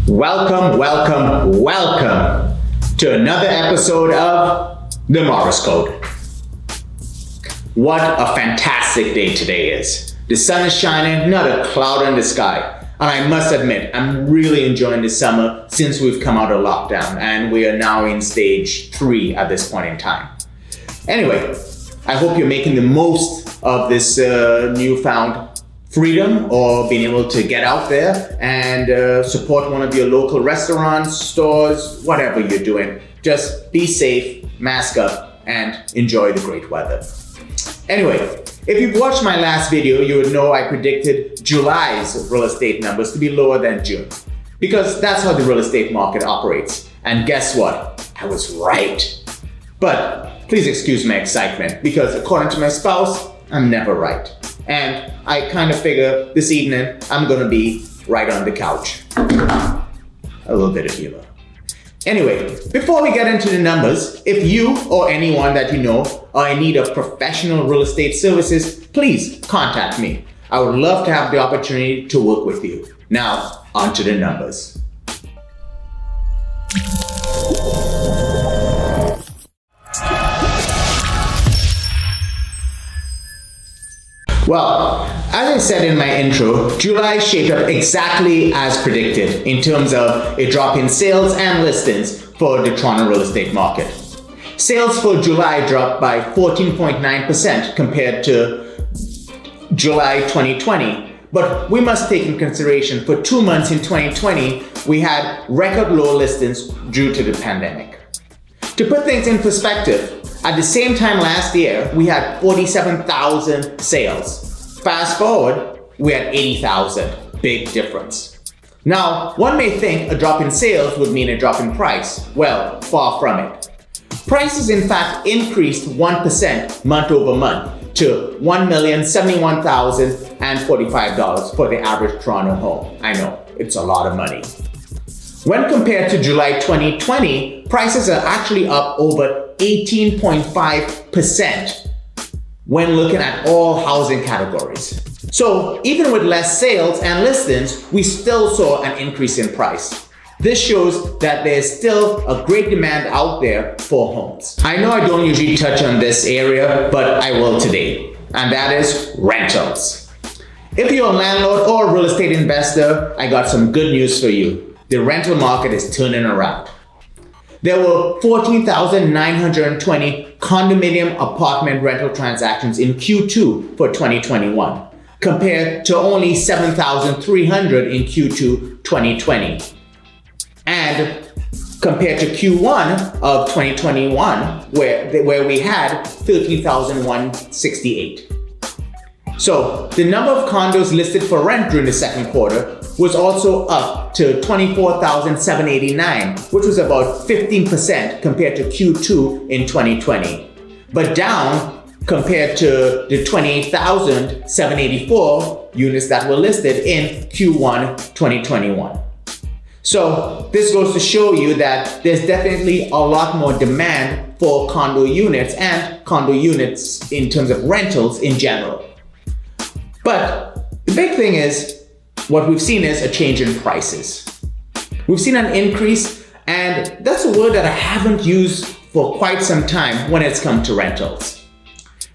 Welcome to another episode of The Morris Code. What a fantastic day today is. The sun is shining, not a cloud in the sky. And I must admit, I'm really enjoying the summer since we've come out of lockdown and we are now in stage 3 at this point in time. Anyway, I hope you're making the most of this newfound freedom or being able to get out there and support one of your local restaurants, stores, whatever you're doing. Just be safe, mask up, and enjoy the great weather. Anyway, if you've watched my last video, you would know I predicted July's real estate numbers to be lower than June, because that's how the real estate market operates. And guess what? I was right. But please excuse my excitement, because according to my spouse, I'm never right. And I kind of figure this evening, I'm gonna be right on the couch. A little bit of humor. Anyway, before we get into the numbers, if you or anyone that you know are in need of professional real estate services, please contact me. I would love to have the opportunity to work with you. Now, on to the numbers. Well, as I said in my intro, July shaped up exactly as predicted in terms of a drop in sales and listings for the Toronto real estate market. Sales for July dropped by 14.9% compared to July 2020, but we must take in consideration for 2 months in 2020, we had record low listings due to the pandemic. To put things in perspective, at the same time last year, we had 47,000 sales. Fast forward, we had 80,000. Big difference. Now, one may think a drop in sales would mean a drop in price. Well, far from it. Prices in fact increased 1% month over month to $1,071,045 for the average Toronto home. I know, it's a lot of money. When compared to July 2020, prices are actually up over 18.5% when looking at all housing categories. So even with less sales and listings, we still saw an increase in price. This shows that there's still a great demand out there for homes. I know I don't usually touch on this area, but I will today, and that is rentals. If you're a landlord or a real estate investor, I got some good news for you. The rental market is turning around. There were 14,920 condominium apartment rental transactions in Q2 for 2021, compared to only 7,300 in Q2 2020. And compared to Q1 of 2021, where we had 13,168. So the number of condos listed for rent during the second quarter was also up to 24,789, which was about 15% compared to Q2 in 2020, but down compared to the 28,784 units that were listed in Q1 2021. So this goes to show you that there's definitely a lot more demand for condo units and condo units in terms of rentals in general. But the big thing is, what we've seen is a change in prices. We've seen an increase, and that's a word that I haven't used for quite some time when it's come to rentals.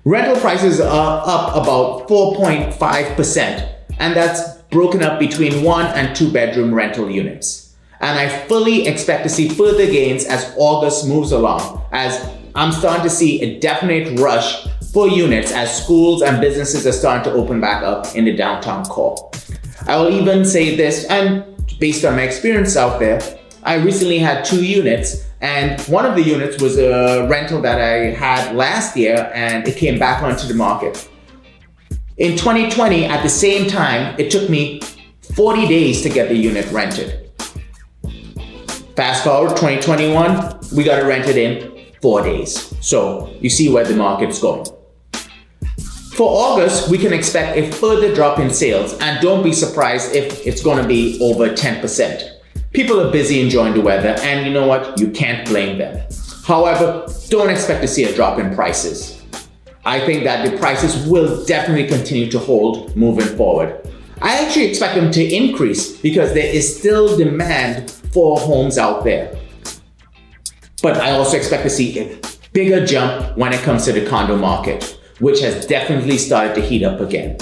Rental prices are up about 4.5%, and that's broken up between 1 and 2 bedroom rental units. And I fully expect to see further gains as August moves along, as I'm starting to see a definite rush for units as schools and businesses are starting to open back up in the downtown core. I will even say this, and based on my experience out there, I recently had 2 units, and one of the units was a rental that I had last year, and it came back onto the market. In 2020, at the same time, it took me 40 days to get the unit rented. Fast forward 2021, we got it rented in 4 days. So you see where the market's going. For August, we can expect a further drop in sales, and don't be surprised if it's going to be over 10%. People are busy enjoying the weather, and you know what? You can't blame them. However, don't expect to see a drop in prices. I think that the prices will definitely continue to hold moving forward. I actually expect them to increase because there is still demand for homes out there. But I also expect to see a bigger jump when it comes to the condo market, which has definitely started to heat up again.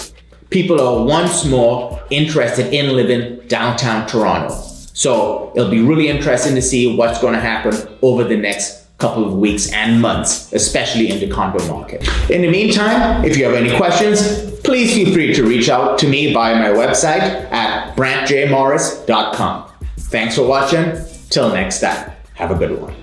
People are once more interested in living downtown Toronto. So it'll be really interesting to see what's going to happen over the next couple of weeks and months, especially in the condo market. In the meantime, if you have any questions, please feel free to reach out to me via my website at brantjmorris.com. Thanks for watching. Till next time, have a good one.